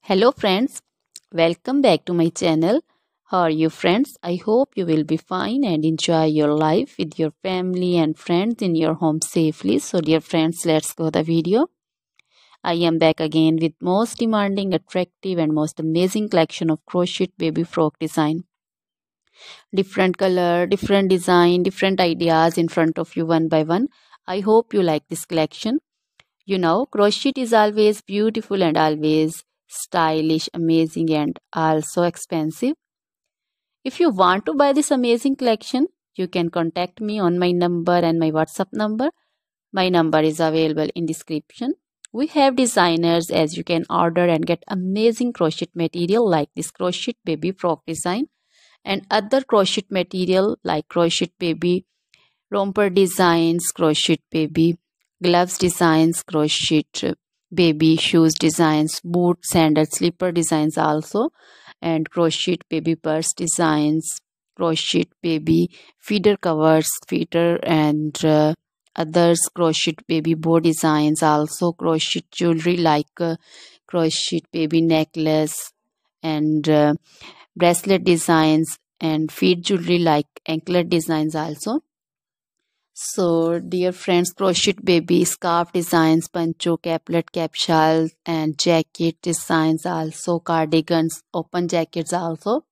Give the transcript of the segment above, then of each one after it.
Hello friends, welcome back to my channel. How are you friends? I hope you will be fine and enjoy your life with your family and friends in your home safely. So dear friends, let's go the video. I am back again with most demanding, attractive and most amazing collection of crochet baby frock design. Different color, different design, different ideas in front of you one by one. I hope you like this collection. You know, crochet is always beautiful and always stylish, amazing and also expensive. If you want to buy this amazing collection, you can contact me on my number and my WhatsApp number. My number is available in description. We have designers as you can order and get amazing crochet material like this crochet baby frock design and other crochet material like crochet baby romper designs, crochet baby gloves designs, crochet baby shoes designs, boot, sandal, slipper designs also, and crochet baby purse designs, crochet baby feeder covers, feeder and others, crochet baby bow designs also, crochet jewelry like crochet baby necklace and bracelet designs and feet jewelry like anklet designs also. So, dear friends, crochet baby scarf designs, pancho, caplet, capsule, and jacket designs also, cardigans, open jackets also.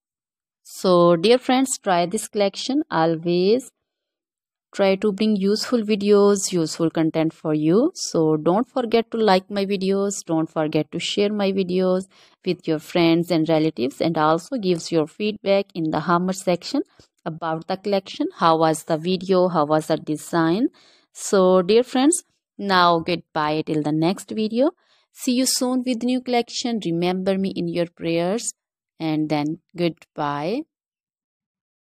So, dear friends, try this collection. Always try to bring useful videos, useful content for you. So, don't forget to like my videos. Don't forget to share my videos with your friends and relatives, and also gives your feedback in the comment section about the collection. How was the video? How was the design? So, dear friends, now goodbye till the next video. See you soon with new collection. Remember me in your prayers, and then goodbye.